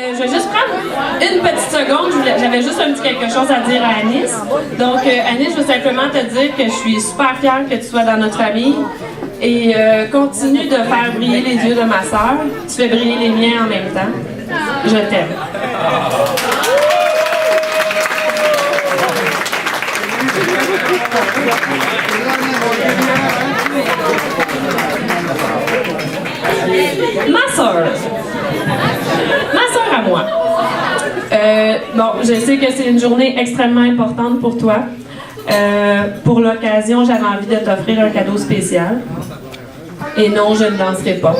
Je vais juste prendre une petite seconde. J'avais juste un petit quelque chose à dire à Anis. Donc, Anis, je veux simplement te dire que je suis super fière que tu sois dans notre famille. Et continue de faire briller les yeux de ma sœur. Tu fais briller les miens en même temps. Je t'aime. Ma sœur à moi. Bon, je sais que c'est une journée extrêmement importante pour toi. Pour l'occasion, j'avais envie de t'offrir un cadeau spécial. Et non, je ne danserai pas.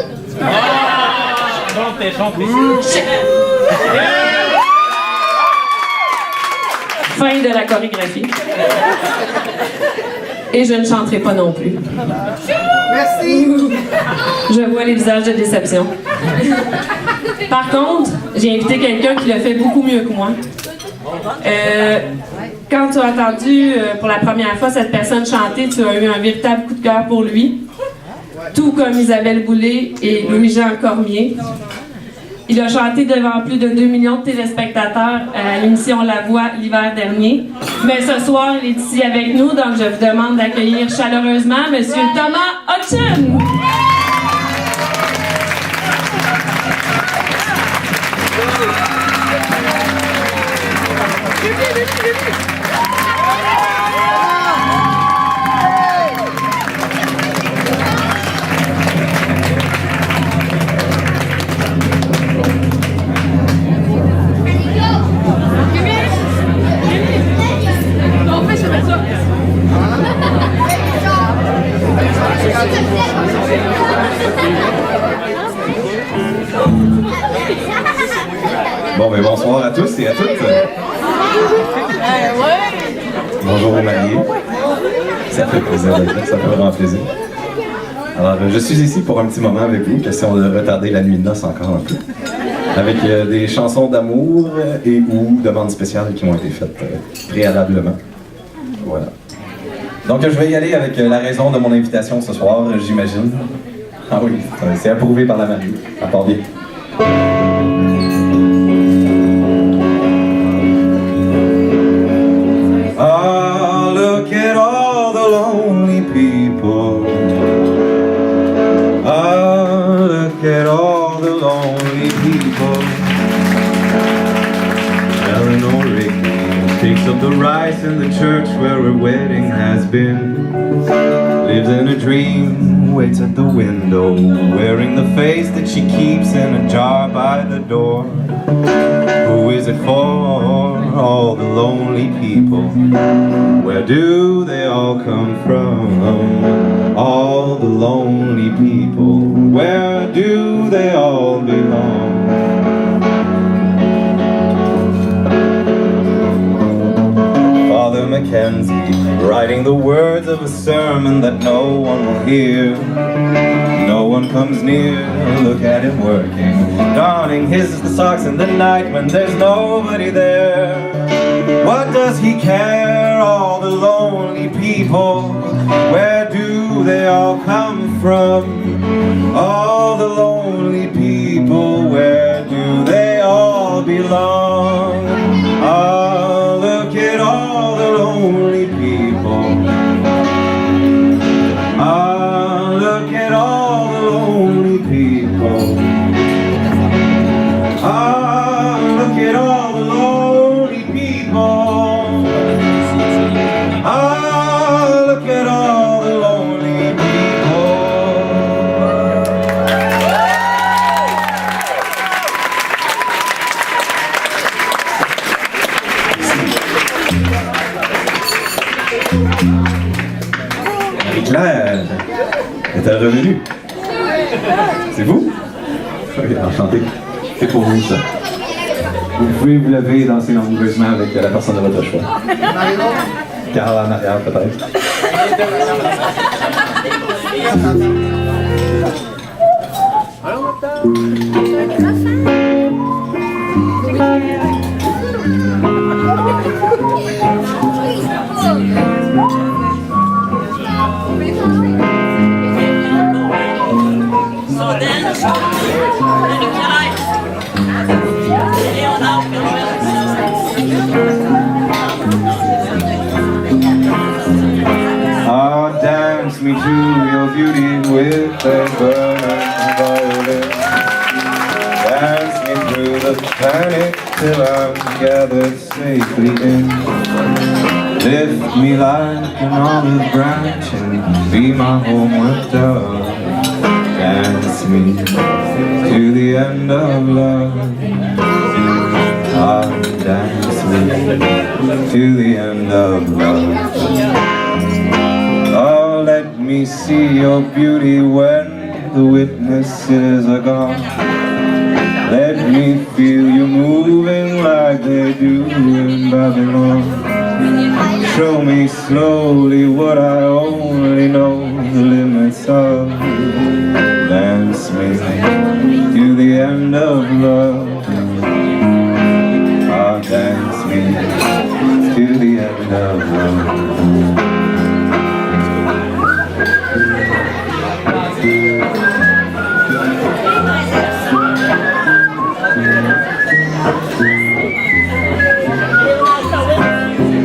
Fin de la chorégraphie. Et je ne chanterai pas non plus. Merci. Je vois les visages de déception. Par contre, j'ai invité quelqu'un qui le fait beaucoup mieux que moi. Quand tu as entendu pour la première fois cette personne chanter, tu as eu un véritable coup de cœur pour lui. Tout comme Isabelle Boulay et Louis-Jean Cormier. Il a chanté devant plus de 2 millions de téléspectateurs à l'émission La Voix l'hiver dernier. Mais ce soir, il est ici avec nous, donc je vous demande d'accueillir chaleureusement M. Thomas Hutchins. Bon, ben bonsoir à tous et à toutes. Bonjour aux mariés. Ça fait plaisir d'être là, ça fait vraiment plaisir. Alors, je suis ici pour un petit moment avec vous, question de retarder la nuit de noces encore un peu. Avec des chansons d'amour et ou demandes spéciales qui m'ont été faites préalablement. Voilà. Donc, je vais y aller avec la raison de mon invitation ce soir, j'imagine. Ah oui, c'est approuvé par la mariée. À part bien. Ah, look at all the lonely people. Ah, look at all the lonely people. Eleanor Rigby takes up the rice in the church where her wedding has been. Lives in a dream, waits at the window, wearing the face that she keeps in a jar by the door. Who is it for? All the lonely people. Where do they all come from? All the lonely people. Where do they all belong? Father Mackenzie, writing the words of a sermon that no one will hear. No one comes near, look at him working, donning his socks in the night when there's nobody there. What does he care, all the lonely people? Where do they all come from? All the lonely people, where do they all belong? Ah, look at all the lonely people. Ah, look at all the lonely people. Ah, look at all the lonely people. Ah, look at all the lonely people. Marie-Claire, est-elle revenue? C'est vous? Oui, enchanté. C'est pour vous, ça. Vous pouvez vous lever et danser langoureusement avec la personne de votre choix. Carla en arrière, peut-être. with a burning violin. Dance me through the panic till I'm gathered safely in. Lift me like an olive branch and be my homeward dove. Dance me to the end of love. Ah, dance me to the end of love. Oh, let me see your beauty when the witnesses are gone. Let me feel you moving like they do in Babylon. Show me slowly what I only know the limits of. Dance me to the end of love. Ah, dance me to the end of love.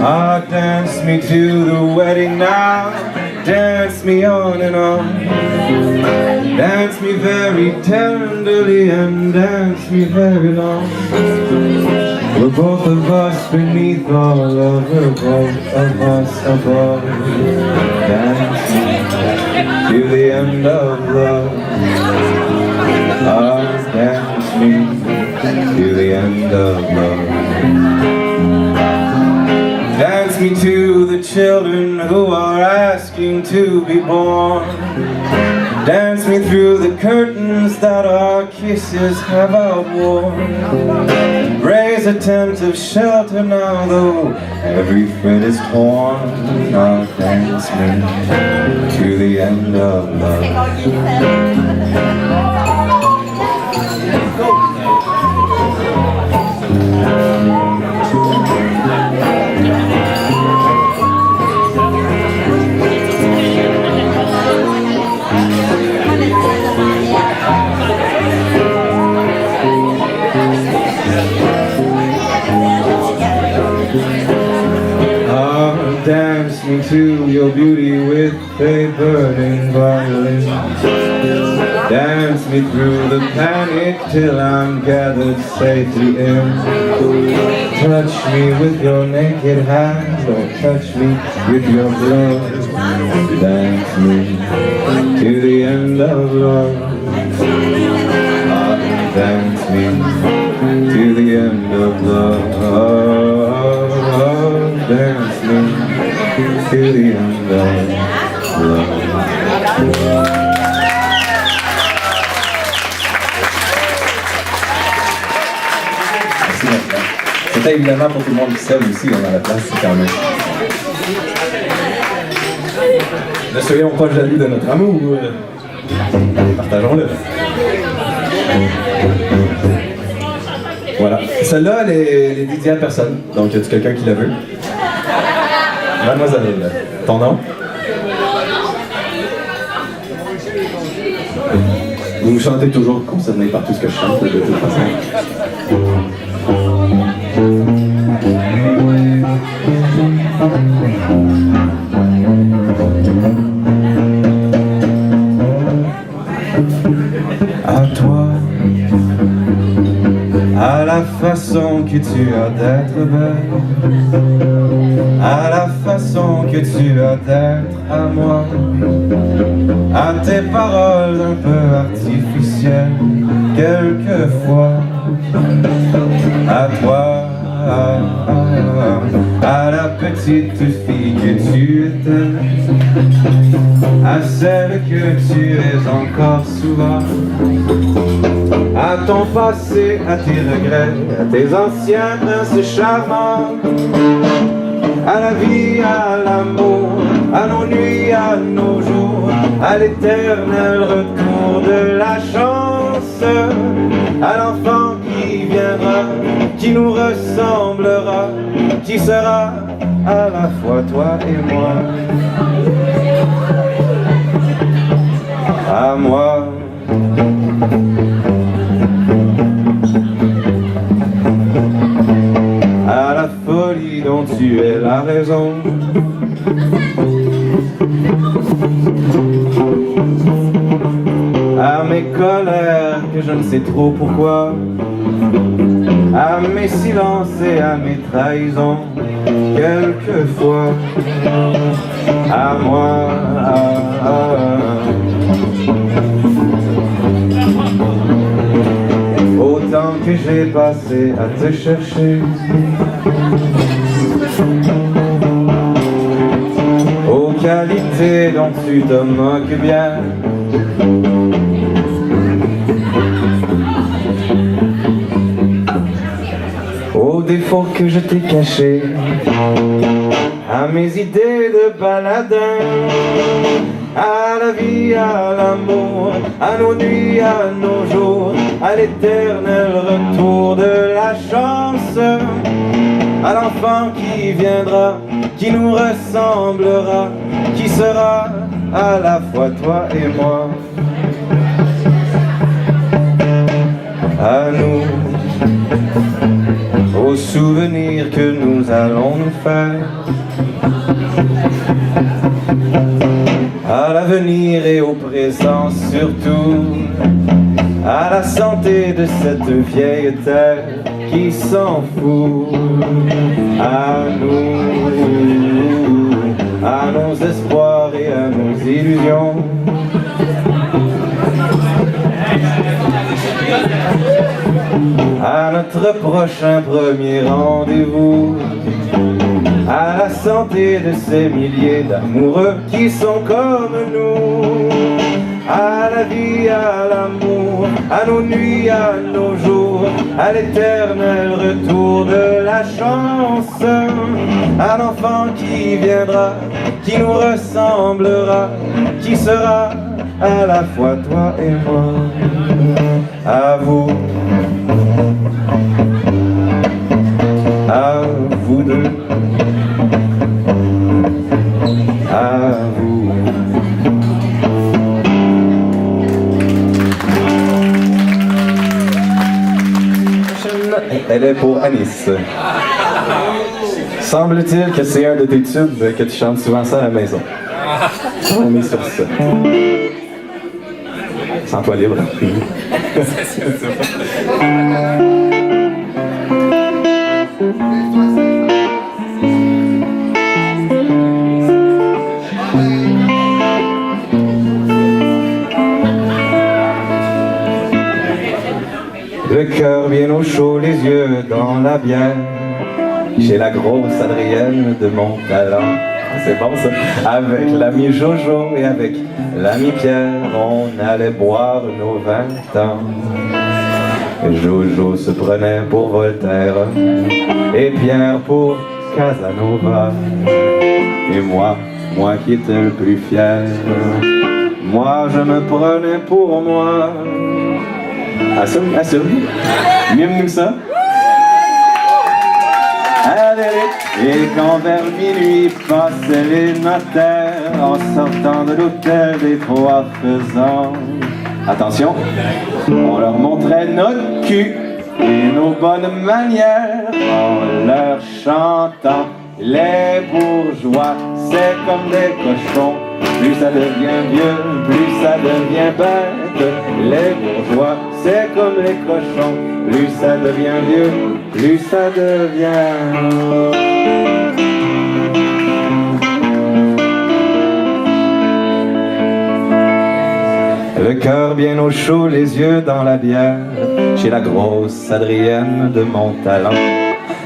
Ah, dance me to the wedding now. Dance me on and on. Dance me very tenderly and dance me very long. We're both of us beneath all of her, both of us above. Dance me to the end of love. Ah, dance me to the end of love. Dance me to the children who are asking to be born. Dance me through the curtains that our kisses have outworn. Raise a tent of shelter now, though every thread is torn. Now dance me to the end of love. Dance me to your beauty with a burning violin. Dance me through the panic till I'm gathered safely in. Touch me with your naked hands, or touch me with your glove. Dance me to the end of love. Ah, dance me to the end of love. Dance me to the end of love. Merci, Nathan. C'était évidemment pour tout le monde qui s'aime aussi dans la place, c'est quand même. Ne soyons pas jaloux de notre amour. Partageons-le. Voilà. Celle-là, elle est dédiée à personne. Donc, y a-tu quelqu'un qui la veut? Mademoiselle, ton nom? Vous me chantez toujours concerné par tout ce que je chante, de toute façon. À toi, à la façon que tu as d'être belle, à la façon que tu as d'être à moi, à tes paroles un peu artificielles, quelquefois, à toi, à la petite fille que tu étais, à celle que tu es encore souvent, à ton passé, à tes regrets, à tes anciens princes charmants, à la vie, à l'amour, à nos nuits, à nos jours, à l'éternel retour de la chance, à l'enfant qui viendra, qui nous ressemblera, qui sera à la fois toi et moi. À moi. À la folie dont tu es la raison. je ne sais trop pourquoi, à mes silences et à mes trahisons, quelquefois, à moi. Autant que j'ai passé à te chercher, aux qualités dont tu te moques bien, aux défauts que je t'ai cachés, à mes idées de baladin, à la vie, à l'amour, à nos nuits, à nos jours, à l'éternel retour de la chance, à l'enfant qui viendra, qui nous ressemblera, qui sera à la fois toi et moi. À nous, aux souvenirs que nous allons nous faire, à l'avenir et au présent surtout, à la santé de cette vieille terre qui s'en fout, à nous, à nos espoirs et à nos illusions, à notre prochain premier rendez-vous, à la santé de ces milliers d'amoureux qui sont comme nous, à la vie, à l'amour, à nos nuits, à nos jours, à l'éternel retour de la chance, à l'enfant qui viendra, qui nous ressemblera, qui sera à la fois toi et moi. À vous, à vous deux, à vous. Elle est pour Anis. Semble-t-il que c'est un de tes tubes, que tu chantes souvent ça à la maison. On est sur ça. Sens-toi libre. Le cœur bien au chaud, les yeux dans la bière, chez la grosse Adrienne de mon talent. C'est bon ça. Avec l'ami Jojo et avec l'ami Pierre, on allait boire nos 20 ans. Jojo se prenait pour Voltaire et Pierre pour Casanova. Et moi qui étais le plus fier, moi je me prenais pour moi. Assume, assume. Mieux que ça. Et quand vers minuit passaient les notaires en sortant de l'hôtel des Trois Faisans, attention, on leur montrait notre cul et nos bonnes manières en leur chantant. Les bourgeois, c'est comme des cochons, plus ça devient vieux, plus ça devient bête. Les bourgeois, c'est comme les cochons, plus ça devient vieux, plus ça devient... Le cœur bien au chaud, les yeux dans la bière, chez la grosse Adrienne de mon talent.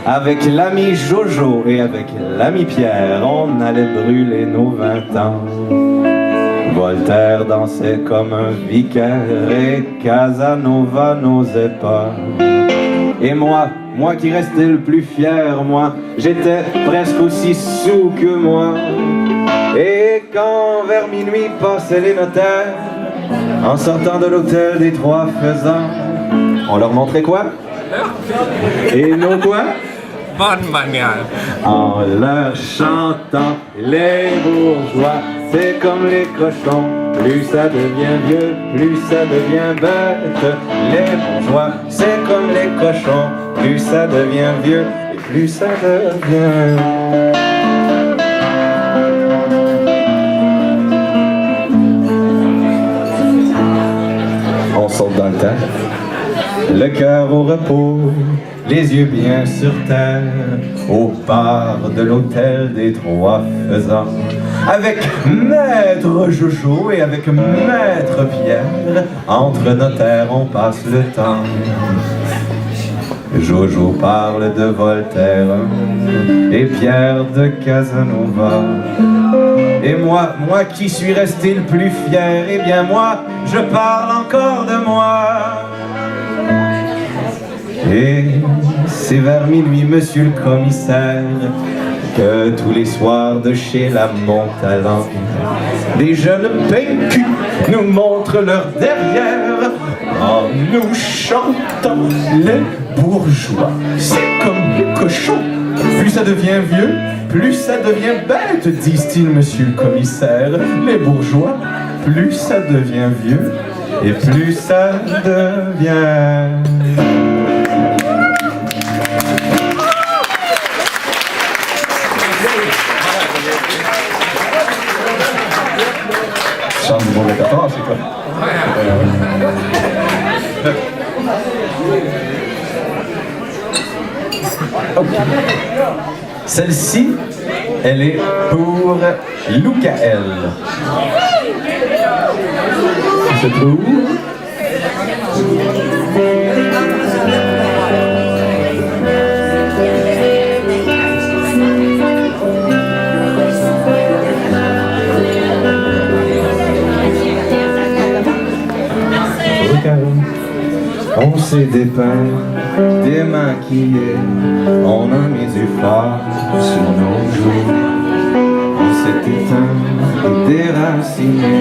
Avec l'ami Jojo et avec l'ami Pierre, on allait brûler nos 20 ans. Voltaire dansait comme un vicaire et Casanova n'osait pas. Et moi qui restais le plus fier, moi, j'étais presque aussi saoul que moi. Et quand vers minuit passaient les notaires, en sortant de l'hôtel des Trois Faisans, on leur montrait quoi? Et nos quoi? Bonne manière. En leur chantant, les bourgeois, c'est comme les cochons, plus ça devient vieux, plus ça devient bête. Les bourgeois, c'est comme les cochons, plus ça devient vieux, et plus ça devient... On saute dans le temps. le cœur au repos, les yeux bien sur terre, au bar de l'hôtel des Trois Faisans. Avec Maître Jojo et avec Maître Pierre, entre notaires on passe le temps. Jojo parle de Voltaire et Pierre de Casanova. Et moi qui suis resté le plus fier, eh bien moi, je parle encore de moi. Et c'est vers minuit, monsieur le commissaire, que tous les soirs de chez la Montalent, des jeunes PQ nous montrent leur derrière en nous chantant les bourgeois. C'est comme les cochons, plus ça devient vieux, plus ça devient bête, disent-ils, monsieur le commissaire. Les bourgeois, plus ça devient vieux, et plus ça devient... Chante du bon répertoire, c'est quoi? Okay. Celle-ci, elle est pour Loukaël. Il se trouve... On s'est dépeint, démaquillé, on a mis du fard sur nos joues. On s'est éteint et déraciné,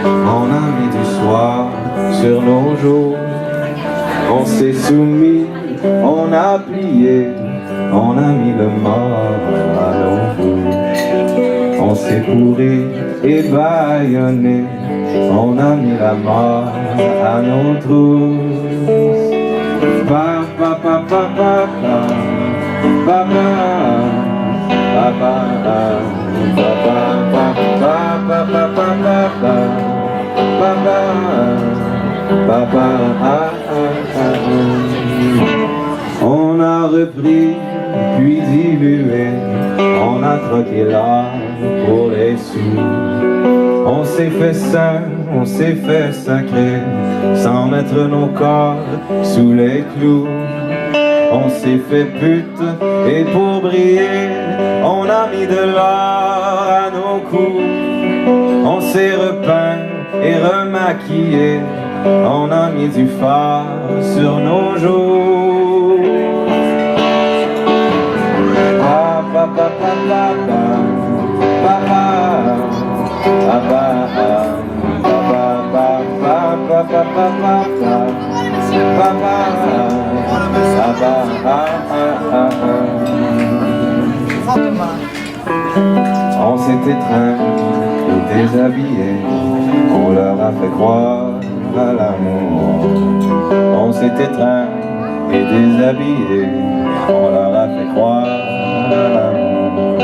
on a mis du soir sur nos jours. On s'est soumis, on a plié, on a mis le mort à nos bouches. On s'est pourri et bâillonné, on a mis la mort à nos trousses. Pa pa pa pa pa pa pa pa pa pa. On a repris puis dilué, on a troqué l'art pour les sous. On s'est fait saint, on s'est fait sacré, sans mettre nos corps sous les clous. On s'est fait pute et pour briller, on a mis de l'or à nos coups. On s'est repeint et remaquillé, on a mis du fard sur nos joues. Pa pa pa pa pa on s'est étreint et déshabillé, on leur a fait croire à l'amour. On s'est étreint et déshabillé, on leur a fait croire à l'amour.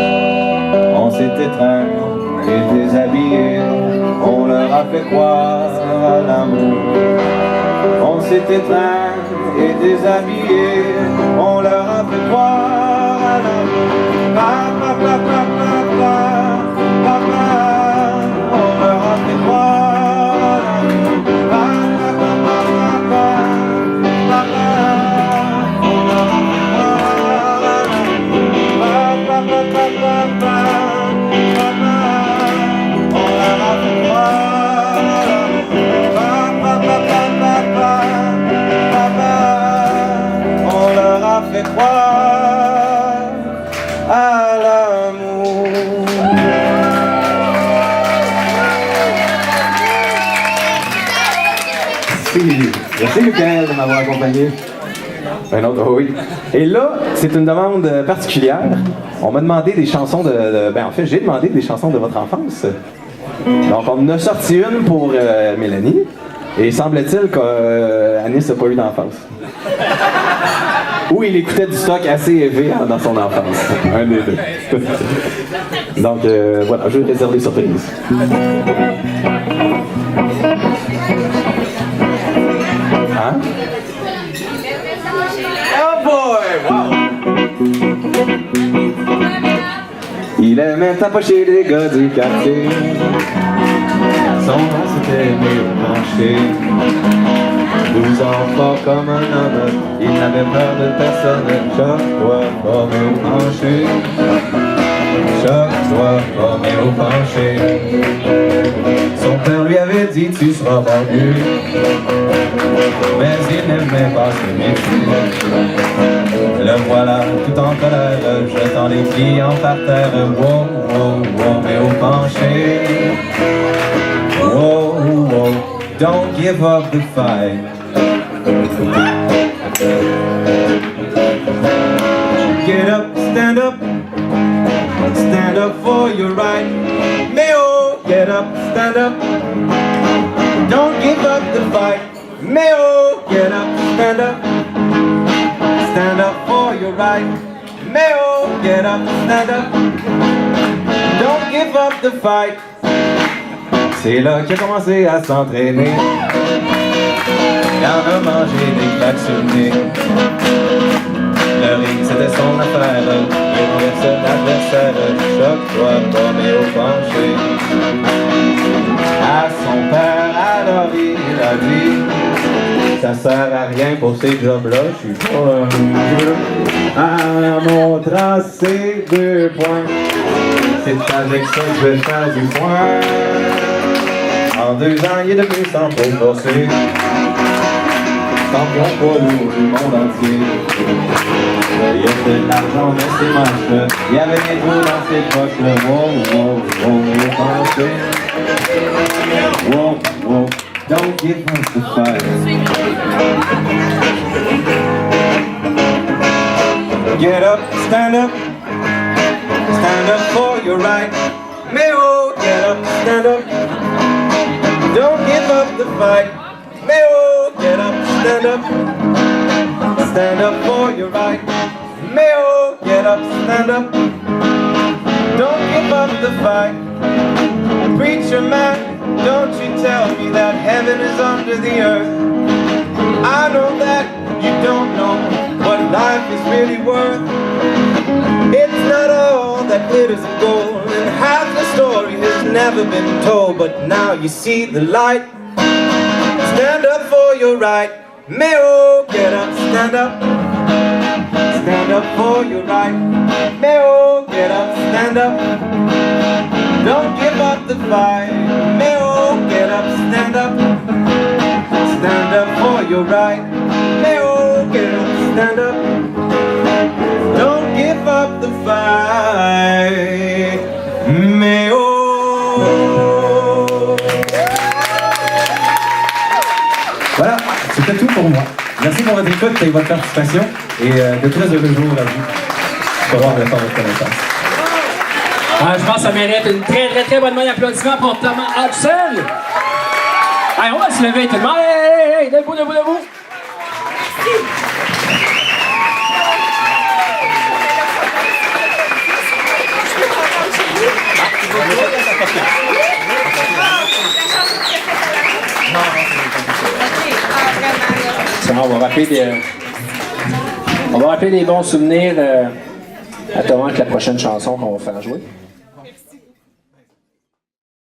On s'est étreint et déshabillé, on leur a fait croire à l'amour. On s'est étreint et déshabillé, on leur a fait croire à l'amour. Pa pa pa pa pa pa pa, on leur a fait croire à l'amour. Pa pa pa pa pa pa pa, on leur a fait croire à l'amour. Pa pa pa pa pa pa. Fait croire à l'amour. Merci Loukaël de m'avoir accompagné. Un autre, oui. Et là, c'est une demande particulière. On m'a demandé des chansons en fait, j'ai demandé des chansons de votre enfance. Donc, on en a sorti une pour Mélanie. Et semble-t-il qu'Anis n'a pas eu d'enfance. Ou il écoutait du stock assez élevé dans son enfance. Un des deux. Donc, voilà, je vais réserver surprise. Hein? même temps pas chez les gars du quartier. Son nom c'était Méo Penché. 12 ans fort comme un homme, il n'avait peur de personne. Chaque fois pas Méo Penché. Chaque fois pas Méo Penché. Son père lui avait dit tu seras barbu, mais il n'aimait pas ce métier. Le voilà tout en colère, jetant les clients par terre. Wow, wow, wow, Méo Penché. Wow, wow, don't give up the fight. Get up, stand up for your right. Méo, get up, stand up. Don't give up the fight. Méo, get up, stand up. Stand up for your right. Méo, get up, stand up. Don't give up the fight. C'est là qu'il a commencé à s'entraîner. Il en a mangé des claques sur le nez. Le ring c'était son affaire. Il renversait l'adversaire. Chaque fois pas Méo Penché. À son père alors il a dit: ça sert à rien pour ces jobs-là, je suis pas un jeu. À mon tracé 2 points, c'est avec ça que je vais faire du point. En 2 ans, il est devenu sans trop forcer. Champion poids lourd du monde entier. Il y a de l'argent dans ses manches, il y avait des trous dans ses poches. Wow, wow, wow, Méo Penché. Wow, wow, don't give up the fight. Get up, stand up for your right. Méo, get up, stand up. Don't give up the fight. Méo, get up, stand up. Stand up for your right. Méo, get up, stand up. Don't give up the fight. Preacher man, don't you tell me that heaven is under the earth. I know that you don't know what life is really worth. It's not all that glitters and gold, and half the story has never been told. But now you see the light. Stand up for your right. Méo, get up, stand up. Stand up for your right. Méo, get up, stand up. Don't give up the fight. Méo, get up, stand up. Stand up for your right. Méo, get up, stand up. Don't give up the fight. Méo. Voilà, c'était tout pour moi. Merci pour votre écoute et votre participation. Et de très heureux jours à vous. Pour voir faire votre connaissance. Je pense que ça mérite une très bonne main d'applaudissement pour Thomas Hudson. Allez, on va se lever tout le monde. Hey, debout. On va rappeler des bons souvenirs à Thomas avec la prochaine chanson qu'on va faire jouer.